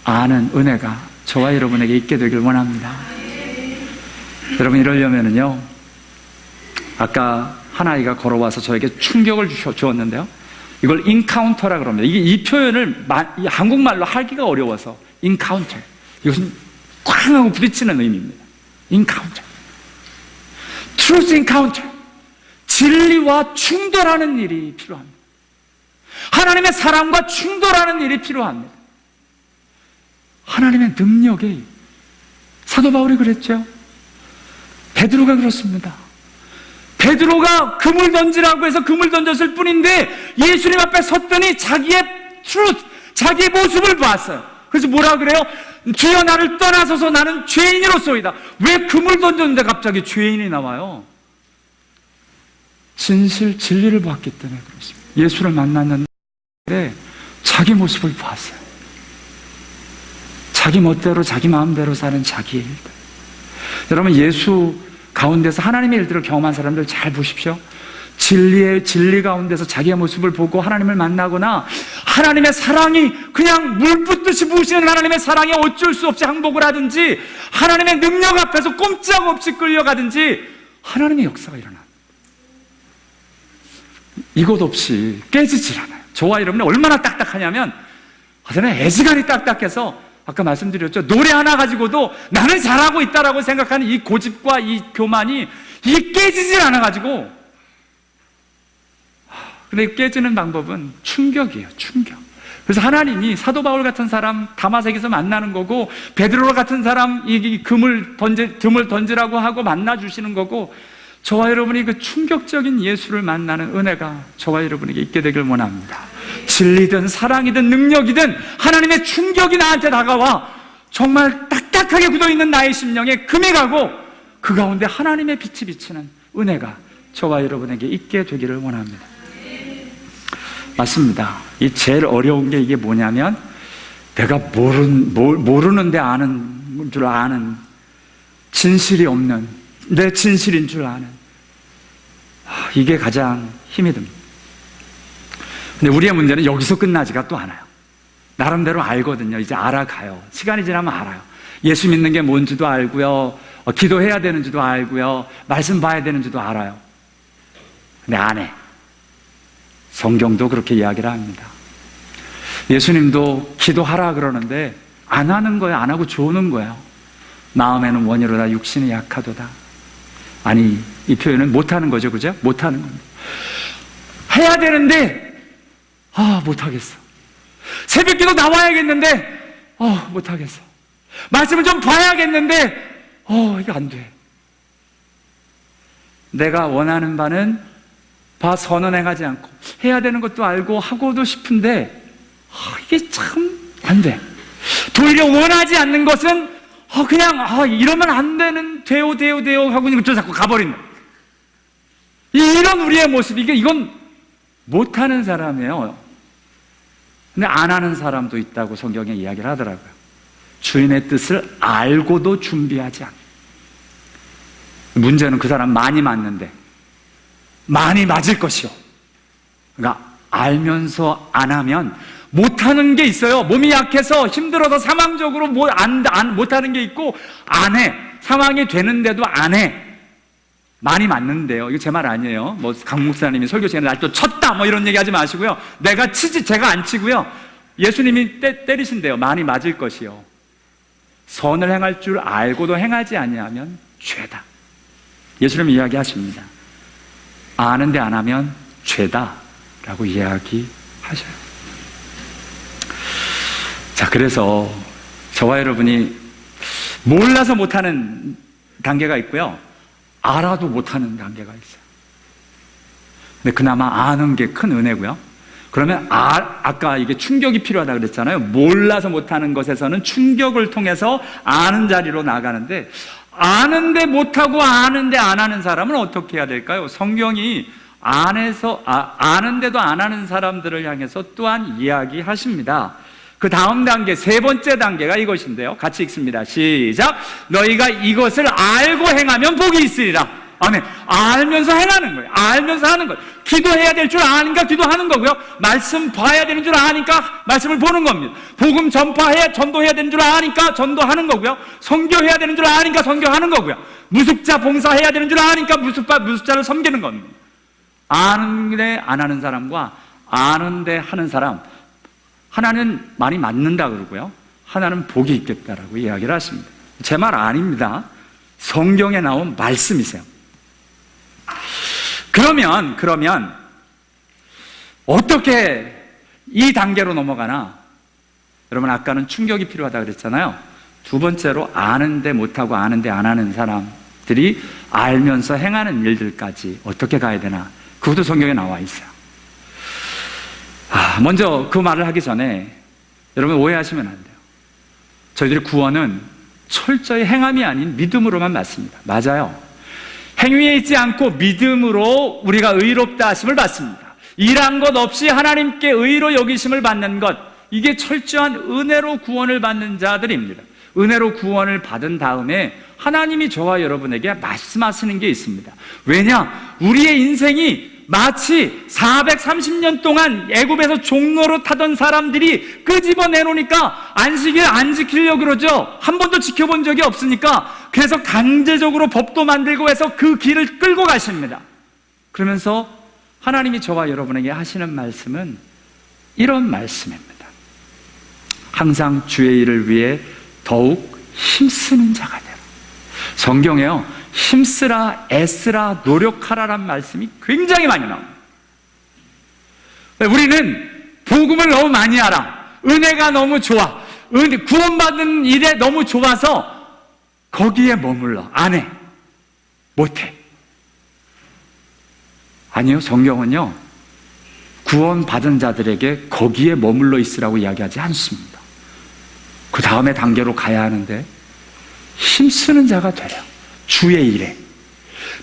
아는 은혜가 저와 여러분에게 있게 되길 원합니다. 여러분, 이러려면은요, 아까 한 아이가 걸어와서 저에게 충격을 주었는데요, 이걸 인카운터라 그럽니다. 이 표현을 한국말로 하기가 어려워서 인카운터, 이것은 쾅 하고 부딪히는 의미입니다. 인카운터, 트루스 인카운터, 진리와 충돌하는 일이 필요합니다. 하나님의 사랑과 충돌하는 일이 필요합니다. 하나님의 능력이, 사도 바울이 그랬죠. 베드로가 그렇습니다. 베드로가 그물 던지라고 해서 그물 던졌을 뿐인데 예수님 앞에 섰더니 자기의 트루스, 자기의 모습을 보았어요. 그래서 뭐라 그래요? 주여 나를 떠나소서, 나는 죄인이로소이다. 왜 그물 던졌는데 갑자기 죄인이 나와요? 진리를 봤기 때문에 그렇습니다. 예수를 만났는데 자기 모습을 봤어요. 자기 멋대로 자기 마음대로 사는 자기의 일들. 여러분, 예수 가운데서 하나님의 일들을 경험한 사람들 잘 보십시오. 진리 가운데서 자기의 모습을 보고 하나님을 만나거나 하나님의 사랑이 그냥 물 붓듯이 부으시는 하나님의 사랑에 어쩔 수 없이 항복을 하든지, 하나님의 능력 앞에서 꼼짝없이 끌려가든지 하나님의 역사가 일어납니다. 이것 없이 깨지질 않아요. 저와 여러분이 얼마나 딱딱하냐면, 저는 애지간히 딱딱해서 아까 말씀드렸죠. 노래 하나 가지고도 나는 잘하고 있다라고 생각하는 이 고집과 이 교만이 이게 깨지질 않아가지고. 근데 깨지는 방법은 충격이에요. 충격. 그래서 하나님이 사도 바울 같은 사람 다마색에서 만나는 거고, 베드로 같은 사람 이 금을 던지라고 하고 만나 주시는 거고, 저와 여러분이 그 충격적인 예수를 만나는 은혜가 저와 여러분에게 있게 되길 원합니다. 진리든 사랑이든 능력이든 하나님의 충격이 나한테 다가와 정말 딱딱하게 굳어있는 나의 심령에 금이 가고, 그 가운데 하나님의 빛이 비치는 은혜가 저와 여러분에게 있게 되기를 원합니다. 맞습니다. 이 제일 어려운 게 이게 뭐냐면, 내가 모르는데 아는 줄 아는, 진실이 없는, 내 진실인 줄 아는, 이게 가장 힘이 듭니다. 근데 우리의 문제는 여기서 끝나지가 또 않아요. 나름대로 알거든요. 이제 알아가요. 시간이 지나면 알아요. 예수 믿는 게 뭔지도 알고요, 기도해야 되는지도 알고요, 말씀 봐야 되는지도 알아요. 근데 안 해. 성경도 그렇게 이야기를 합니다. 예수님도 기도하라 그러는데 안 하는 거예요. 안 하고 조는 거예요. 마음에는 원이로다 육신이 약하도다. 아니, 이 표현은 못하는 거죠. 그죠? 못하는 겁니다. 해야 되는데 못하겠어. 새벽기도 나와야겠는데 못하겠어. 말씀을 좀 봐야겠는데 이거 안 돼. 내가 원하는 바는 선언 행하지 않고, 해야 되는 것도 알고 하고도 싶은데 이게 참 안 돼. 도리어 원하지 않는 것은 그냥 이러면 안 되는, 돼요 하고 있는 것도 자꾸 가버린다. 이런 우리의 모습, 이건 못하는 사람이에요. 근데 안 하는 사람도 있다고 성경에 이야기를 하더라고요. 주인의 뜻을 알고도 준비하지 않아. 문제는 그 사람 많이 맞는데 많이 맞을 것이요. 그러니까 알면서 안 하면 못하는 게 있어요. 몸이 약해서 힘들어서 상황적으로 못하는 게 있고, 안 해. 상황이 되는데도 안 해. 많이 맞는데요. 이거 제 말 아니에요. 강 목사님이 설교 시간에 날 또 쳤다 이런 얘기 하지 마시고요. 제가 안 치고요. 예수님이 때리신대요. 많이 맞을 것이요. 선을 행할 줄 알고도 행하지 아니하면 죄다. 예수님이 이야기하십니다. 아는데 안 하면 죄다라고 이야기하셔요. 자, 그래서 저와 여러분이 몰라서 못하는 단계가 있고요, 알아도 못하는 단계가 있어요. 근데 그나마 아는 게 큰 은혜고요. 그러면 아까 이게 충격이 필요하다 그랬잖아요. 몰라서 못하는 것에서는 충격을 통해서 아는 자리로 나가는데, 아는데 못하고 아는데 안 하는 사람은 어떻게 해야 될까요? 성경이 아는데도 안 하는 사람들을 향해서 또한 이야기하십니다. 그 다음 단계, 세 번째 단계가 이것인데요. 같이 읽습니다. 시작. 너희가 이것을 알고 행하면 복이 있으리라. 아멘. 알면서 행하는 거예요. 알면서 하는 거예요. 기도해야 될 줄 아니까 기도하는 거고요. 말씀 봐야 되는 줄 아니까 말씀을 보는 겁니다. 복음 전도해야 되는 줄 아니까 전도하는 거고요. 선교해야 되는 줄 아니까 선교하는 거고요. 무숙자 봉사해야 되는 줄 아니까 무숙자를 섬기는 겁니다. 아는데 안 하는 사람과 아는데 하는 사람, 하나는 많이 맞는다 그러고요, 하나는 복이 있겠다라고 이야기를 하십니다. 제 말 아닙니다. 성경에 나온 말씀이세요. 그러면 어떻게 이 단계로 넘어가나? 여러분, 아까는 충격이 필요하다 그랬잖아요. 두 번째로 아는데 못하고 아는데 안 하는 사람들이 알면서 행하는 일들까지 어떻게 가야 되나? 그것도 성경에 나와 있어요. 먼저 그 말을 하기 전에 여러분 오해하시면 안 돼요. 저희들의 구원은 철저히 행함이 아닌 믿음으로만 받습니다. 맞아요. 행위에 있지 않고 믿음으로 우리가 의롭다 하심을 받습니다. 일한 것 없이 하나님께 의로 여기심을 받는 것, 이게 철저한 은혜로 구원을 받는 자들입니다. 은혜로 구원을 받은 다음에 하나님이 저와 여러분에게 말씀하시는 게 있습니다. 왜냐? 우리의 인생이 마치 430년 동안 애굽에서 종로로 타던 사람들이 끄집어내놓으니까 안식일 안 지키려고 그러죠. 한 번도 지켜본 적이 없으니까. 그래서 강제적으로 법도 만들고 해서 그 길을 끌고 가십니다. 그러면서 하나님이 저와 여러분에게 하시는 말씀은 이런 말씀입니다. 항상 주의 일을 위해 더욱 힘쓰는 자가 되라. 성경에요, 힘쓰라, 애쓰라, 노력하라란 말씀이 굉장히 많이 나옵니다. 우리는 복음을 너무 많이 알아. 은혜가 너무 좋아. 구원받는 일에 너무 좋아서 거기에 머물러. 안 해. 못해. 아니요, 성경은요, 구원받은 자들에게 거기에 머물러 있으라고 이야기하지 않습니다. 그 다음에 단계로 가야 하는데, 힘쓰는 자가 되라. 주의 일에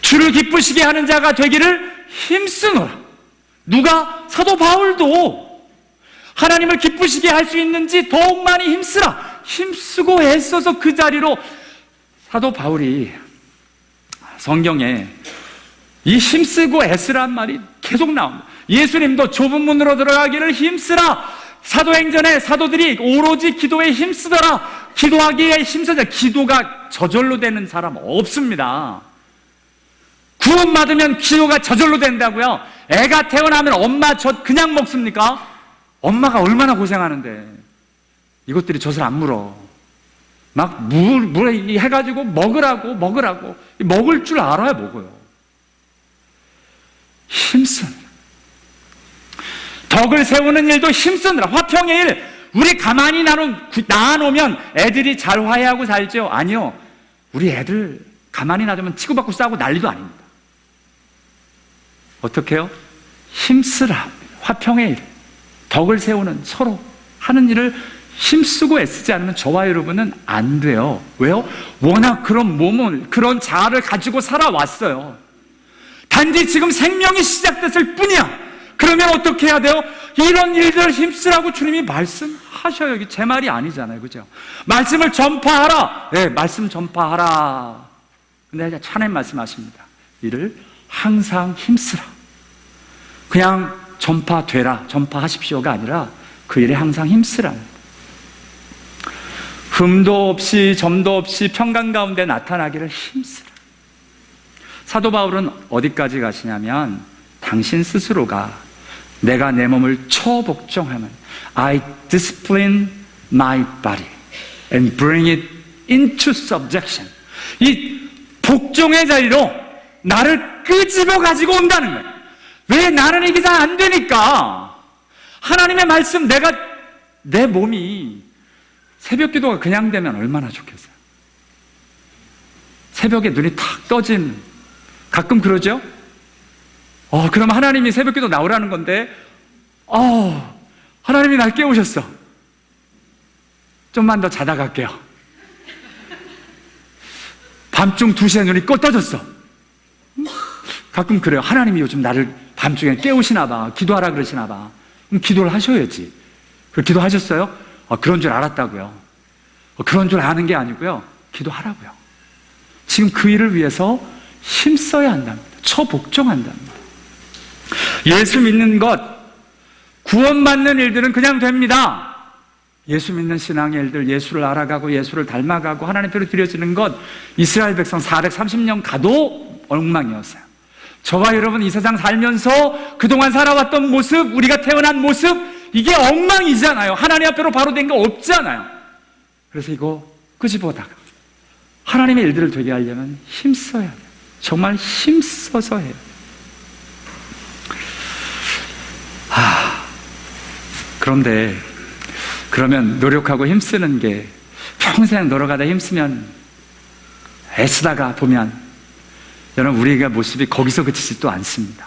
주를 기쁘시게 하는 자가 되기를 힘쓰노라. 누가? 사도 바울도 하나님을 기쁘시게 할 수 있는지 더욱 많이 힘쓰라. 힘쓰고 애써서 그 자리로. 사도 바울이 성경에 이 힘쓰고 애쓰란 말이 계속 나옵니다. 예수님도 좁은 문으로 들어가기를 힘쓰라. 사도행전에 사도들이 오로지 기도에 힘쓰더라. 기도하기에 힘쓰자. 기도가 저절로 되는 사람 없습니다. 구원받으면 기도가 저절로 된다고요? 애가 태어나면 엄마 젖 그냥 먹습니까? 엄마가 얼마나 고생하는데 이것들이 젖을 안 물어. 막 물에 해가지고 먹으라고 먹을 줄 알아야 먹어요. 힘쓰느라. 덕을 세우는 일도 힘쓰느라. 화평의 일, 우리 가만히 낳아놓으면 애들이 잘 화해하고 살죠? 아니요, 우리 애들 가만히 놔두면 치고받고 싸우고 난리도 아닙니다. 어떻게 해요? 힘쓰라. 화평의 일, 덕을 세우는, 서로 하는 일을 힘쓰고 애쓰지 않으면 저와 여러분은 안 돼요. 왜요? 워낙 그런 몸을, 그런 자아를 가지고 살아왔어요. 단지 지금 생명이 시작됐을 뿐이야. 그러면 어떻게 해야 돼요? 이런 일들을 힘쓰라고 주님이 말씀하셔요. 이게 제 말이 아니잖아요. 그죠? 말씀을 전파하라. 네, 말씀 전파하라. 근데 하나님 말씀하십니다. 이를 항상 힘쓰라. 그냥 전파되라, 전파하십시오가 아니라 그 일에 항상 힘쓰라. 흠도 없이 점도 없이 평강 가운데 나타나기를 힘쓰라. 사도 바울은 어디까지 가시냐면, 당신 스스로가 내가 내 몸을 처복종하면 I discipline my body and bring it into subjection. 이 복종의 자리로 나를 끄집어 가지고 온다는 거예요. 왜? 나는 이게 잘 안 되니까. 하나님의 말씀, 내 몸이 새벽 기도가 그냥 되면 얼마나 좋겠어요. 새벽에 눈이 탁 떠진, 가끔 그러죠? 그럼 하나님이 새벽 기도 나오라는 건데, 하나님이 날 깨우셨어. 좀만 더 자다 갈게요. 밤중 2시에 눈이 떠졌어. 가끔 그래요. 하나님이 요즘 나를 밤중에 깨우시나 봐. 기도하라 그러시나 봐. 그럼 기도를 하셔야지. 기도하셨어요? 그런 줄 알았다고요. 그런 줄 아는 게 아니고요. 기도하라고요. 지금 그 일을 위해서 힘써야 한답니다. 처복종한답니다. 예수 믿는 것, 구원받는 일들은 그냥 됩니다. 예수 믿는 신앙의 일들, 예수를 알아가고 예수를 닮아가고 하나님께로 드려지는 것, 이스라엘 백성 430년 가도 엉망이었어요. 저와 여러분 이 세상 살면서 그동안 살아왔던 모습, 우리가 태어난 모습, 이게 엉망이잖아요. 하나님 앞으로 바로 된 게 없잖아요. 그래서 이거 끄집어다가 하나님의 일들을 되게 하려면 힘써야 돼요. 정말 힘써서 해요. 그런데 그러면 노력하고 힘쓰는 게 평생 노력하다 힘쓰면, 애쓰다가 보면, 여러분 우리가 모습이 거기서 그치지도 않습니다.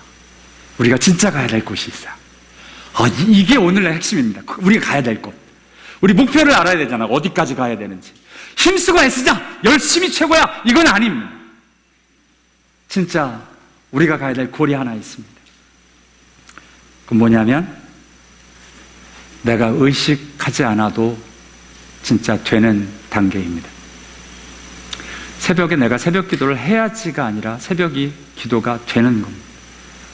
우리가 진짜 가야 될 곳이 있어요. 이게 오늘의 핵심입니다. 우리가 가야 될 곳. 우리 목표를 알아야 되잖아. 어디까지 가야 되는지. 힘쓰고 애쓰자, 열심히 최고야, 이건 아닙니다. 진짜 우리가 가야 될 골이 하나 있습니다. 그건 뭐냐면, 내가 의식하지 않아도 진짜 되는 단계입니다. 새벽에 내가 새벽 기도를 해야지가 아니라 새벽이 기도가 되는 겁니다.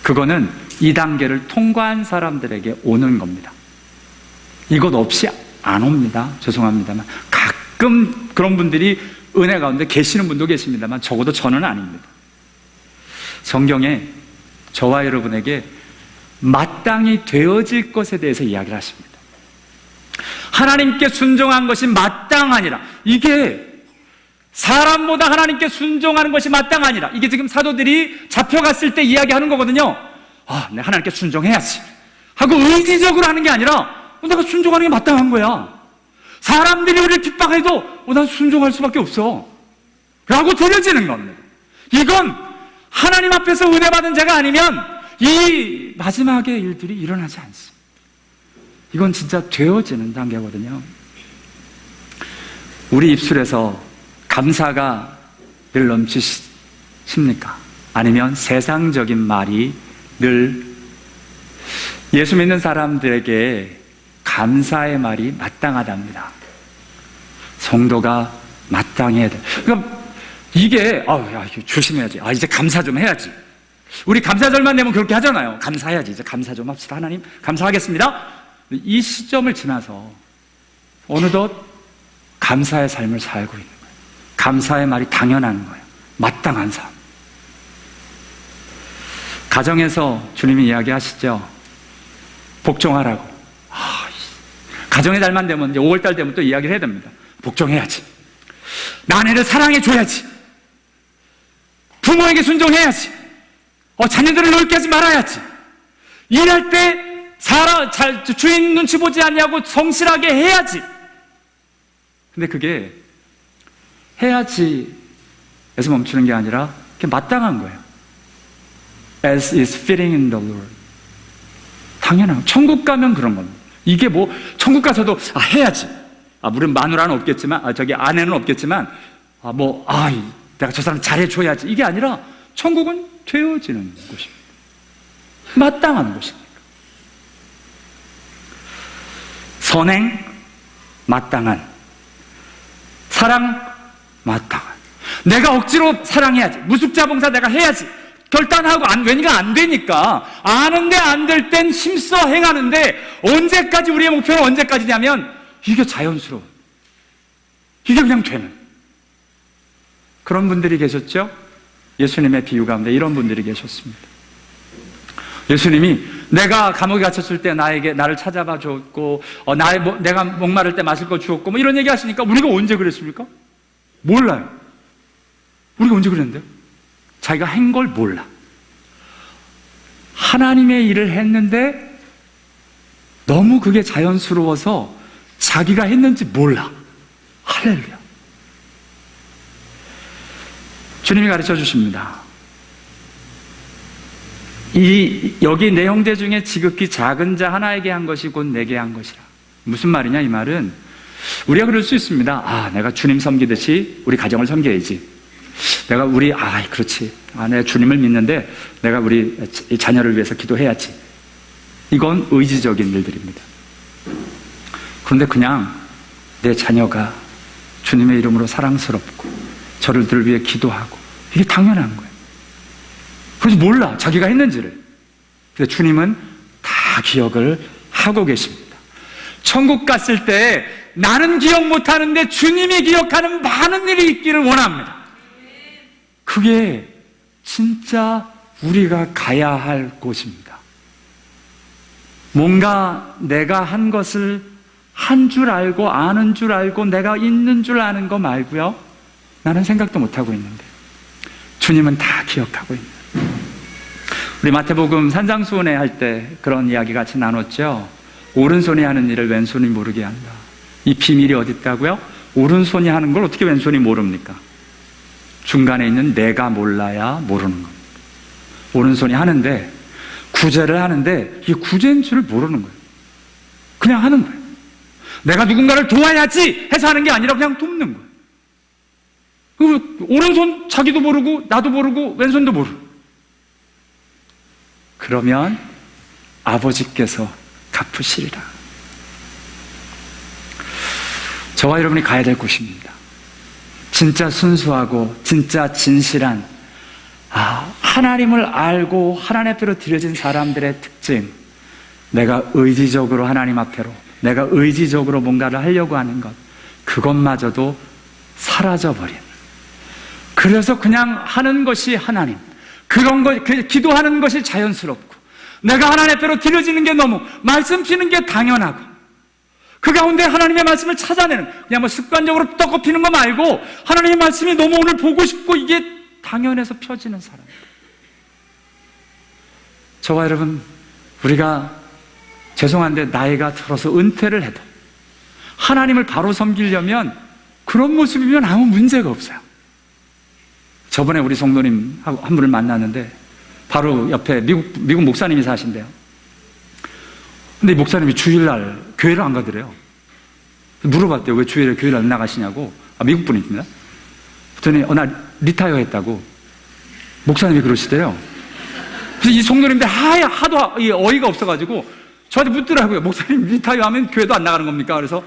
그거는 이 단계를 통과한 사람들에게 오는 겁니다. 이것 없이 안 옵니다. 죄송합니다만 가끔 그런 분들이 은혜 가운데 계시는 분도 계십니다만 적어도 저는 아닙니다. 성경에 저와 여러분에게 마땅히 되어질 것에 대해서 이야기를 하십니다. 하나님께 순종한 것이 마땅하니라. 이게 사람보다 하나님께 순종하는 것이 마땅하니라. 이게 지금 사도들이 잡혀갔을 때 이야기하는 거거든요. 내가 하나님께 순종해야지 하고 의지적으로 하는 게 아니라 내가 순종하는 게 마땅한 거야. 사람들이 우리를 핍박해도 난 순종할 수밖에 없어 라고 드려지는 겁니다. 이건 하나님 앞에서 은혜 받은 자가 아니면 이 마지막의 일들이 일어나지 않습니다. 이건 진짜 되어지는 단계거든요. 우리 입술에서 감사가 늘 넘치십니까? 아니면 세상적인 말이 늘 예수 믿는 사람들에게 감사의 말이 마땅하답니다. 성도가 마땅해야 돼. 그러니까 이게 이거 조심해야지. 이제 감사 좀 해야지. 우리 감사절만 되면 그렇게 하잖아요. 감사해야지. 이제 감사 좀 합시다. 하나님 감사하겠습니다. 이 시점을 지나서 어느덧 감사의 삶을 살고 있는 거예요. 감사의 말이 당연한 거예요. 마땅한 삶. 가정에서 주님이 이야기하시죠. 복종하라고. 가정의 달만 되면 이제 5월달 되면 또 이야기를 해야 됩니다. 복종해야지. 아내를 사랑해줘야지. 부모에게 순종해야지. 자녀들을 넓게 하지 말아야지. 일할 때 주인 눈치 보지 않냐고 성실하게 해야지. 근데 그게 해야지에서 멈추는 게 아니라 그게 마땅한 거예요. As is fitting in the Lord. 당연한, 천국 가면 그런 겁니다. 이게 천국 가서도 해야지. 물론 마누라는 없겠지만, 아내는 없겠지만, 내가 저 사람 잘해줘야지. 이게 아니라 천국은 되어지는 곳입니다. 마땅한 곳입니다. 선행, 마땅한. 사랑, 마땅한. 내가 억지로 사랑해야지. 무숙자봉사 내가 해야지. 결단하고 왜냐가 안 되니까. 아는데 안 될 땐 힘써 행하는데 언제까지 우리의 목표는 언제까지냐면 이게 자연스러워. 이게 그냥 되는. 그런 분들이 계셨죠? 예수님의 비유 가운데 이런 분들이 계셨습니다. 예수님이 내가 감옥에 갇혔을 때 나를 찾아봐 줬고 내가 목마를 때 마실 거 주었고 이런 얘기 하시니까 우리가 언제 그랬습니까? 몰라요. 우리가 언제 그랬는데요? 자기가 한 걸 몰라. 하나님의 일을 했는데 너무 그게 자연스러워서 자기가 했는지 몰라. 할렐루야. 주님이 가르쳐 주십니다. 여기 내용대 중에 지극히 작은 자 하나에게 한 것이 곧 내게 한 것이라. 무슨 말이냐 이 말은 우리가 그럴 수 있습니다. 내가 주님 섬기듯이 우리 가정을 섬겨야지. 내가 그렇지. 내가 주님을 믿는데 내가 우리 자녀를 위해서 기도해야지. 이건 의지적인 일들입니다. 그런데 그냥 내 자녀가 주님의 이름으로 사랑스럽고 저를 위해 기도하고 이게 당연한 거예요. 그래서 몰라 자기가 했는지를. 근데 주님은 다 기억을 하고 계십니다. 천국 갔을 때 나는 기억 못하는데 주님이 기억하는 많은 일이 있기를 원합니다. 그게 진짜 우리가 가야 할 곳입니다. 뭔가 내가 한 것을 한 줄 알고 아는 줄 알고 내가 있는 줄 아는 거 말고요. 나는 생각도 못하고 있는데 주님은 다 기억하고 있는. 우리 마태복음 산상수훈회 할 때 그런 이야기 같이 나눴죠. 오른손이 하는 일을 왼손이 모르게 한다. 이 비밀이 어디 있다고요? 오른손이 하는 걸 어떻게 왼손이 모릅니까? 중간에 있는 내가 몰라야 모르는 겁니다. 오른손이 하는데 구제를 하는데 이게 구제인 줄을 모르는 거예요. 그냥 하는 거예요. 내가 누군가를 도와야지 해서 하는 게 아니라 그냥 돕는 거예요. 오른손 자기도 모르고 나도 모르고 왼손도 모르고. 그러면 아버지께서 갚으시리라. 저와 여러분이 가야 될 곳입니다. 진짜 순수하고 진짜 진실한 하나님을 알고 하나님 앞으로 드려진 사람들의 특징, 내가 의지적으로 하나님 앞으로, 내가 의지적으로 뭔가를 하려고 하는 것, 그것마저도 사라져버린, 그래서 그냥 하는 것이 하나님, 그런 것, 기도하는 것이 자연스럽고, 내가 하나님 앞으로 드려지는 게 너무, 말씀 피는 게 당연하고, 그 가운데 하나님의 말씀을 찾아내는, 그냥 뭐 습관적으로 떡고 피는 거 말고 하나님의 말씀이 너무 오늘 보고 싶고 이게 당연해서 펴지는 사람. 저와 여러분, 우리가 죄송한데 나이가 들어서 은퇴를 해도 하나님을 바로 섬기려면 그런 모습이면 아무 문제가 없어요. 저번에 우리 성도님 한 분을 만났는데 바로 옆에 미국 목사님이 사신대요. 근데 이 목사님이 주일날 교회를 안 가더래요. 물어봤대요. 왜 주일에 교회를 안 나가시냐고. 미국 분입니다. 그랬더니 나 리타이어 했다고 목사님이 그러시대요. 그래서 이 성도님들 하도 어이가 없어가지고 저한테 묻더라고요. 목사님 리타이어 하면 교회도 안 나가는 겁니까? 그래서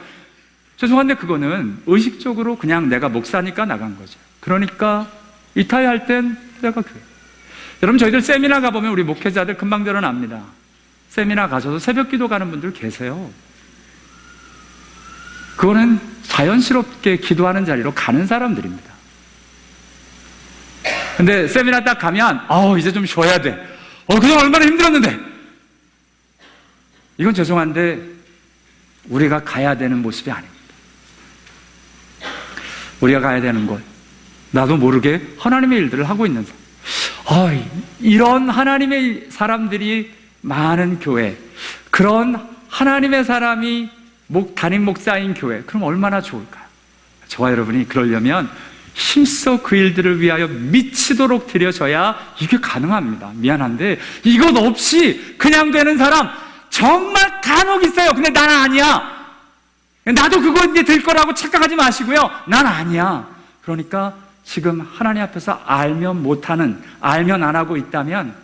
죄송한데 그거는 의식적으로 그냥 내가 목사니까 나간 거죠. 그러니까 리타이어 할 땐 내가 교회. 여러분, 저희들 세미나 가보면 우리 목회자들 금방 드러납니다. 세미나 가셔서 새벽 기도 가는 분들 계세요. 그거는 자연스럽게 기도하는 자리로 가는 사람들입니다. 근데 세미나 딱 가면 이제 좀 쉬어야 돼. 그동안 얼마나 힘들었는데. 이건 죄송한데 우리가 가야 되는 모습이 아닙니다. 우리가 가야 되는 곳, 나도 모르게 하나님의 일들을 하고 있는 사람. 이런 하나님의 사람들이 많은 교회, 그런 하나님의 사람이 담임 목사인 교회, 그럼 얼마나 좋을까요? 저와 여러분이 그러려면 힘써 그 일들을 위하여 미치도록 드려져야 이게 가능합니다. 미안한데 이것 없이 그냥 되는 사람 정말 간혹 있어요. 근데 난 아니야. 나도 그거 이제 될 거라고 착각하지 마시고요. 난 아니야. 그러니까 지금 하나님 앞에서 알면 못하는, 알면 안 하고 있다면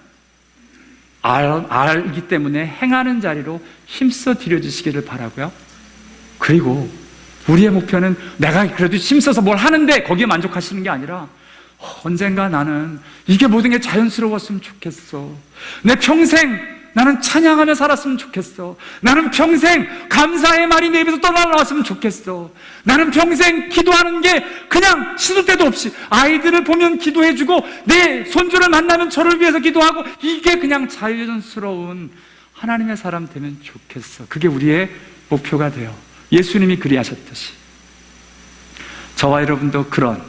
알기 때문에 행하는 자리로 힘써 들여주시기를 바라고요. 그리고 우리의 목표는 내가 그래도 힘써서 뭘 하는데 거기에 만족하시는 게 아니라 언젠가 나는 이게 모든 게 자연스러웠으면 좋겠어. 내 평생 나는 찬양하며 살았으면 좋겠어. 나는 평생 감사의 말이 내 입에서 떠나왔으면 좋겠어. 나는 평생 기도하는 게 그냥 시도 때도 없이 아이들을 보면 기도해주고 내 손주를 만나면 저를 위해서 기도하고 이게 그냥 자연스러운 하나님의 사람 되면 좋겠어. 그게 우리의 목표가 돼요. 예수님이 그리하셨듯이 저와 여러분도 그런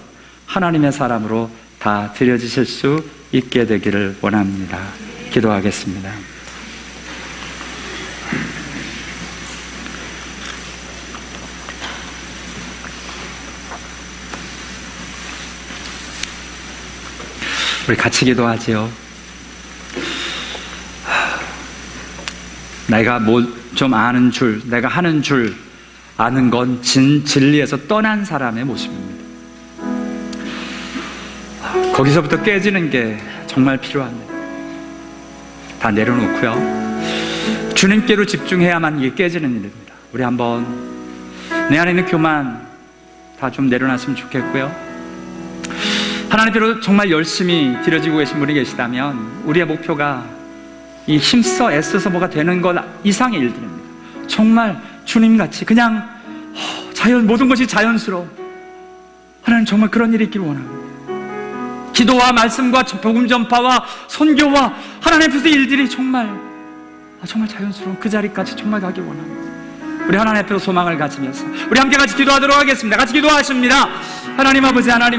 하나님의 사람으로 다 드려지실 수 있게 되기를 원합니다. 기도하겠습니다. 우리 같이 기도하지요. 내가 뭐 좀 아는 줄, 내가 하는 줄 아는 건 진리에서 떠난 사람의 모습입니다. 거기서부터 깨지는 게 정말 필요합니다. 다 내려놓고요. 주님께로 집중해야만 이게 깨지는 일입니다. 우리 한번 내 안에 있는 교만 다 좀 내려놨으면 좋겠고요. 하나님께로 정말 열심히 드려지고 계신 분이 계시다면 우리의 목표가 이 힘써 애써서 뭐가 되는 것 이상의 일들입니다. 정말 주님같이 그냥 모든 것이 자연스러워. 하나님 정말 그런 일이 있기를 원합니다. 기도와 말씀과 복음 전파와 선교와 하나님 앞에서 일들이 정말 자연스러운 그 자리까지 정말 가길 원합니다. 우리 하나님 앞에서 소망을 가지면서 우리 함께 같이 기도하도록 하겠습니다. 같이 기도하십니다. 하나님 아버지, 하나님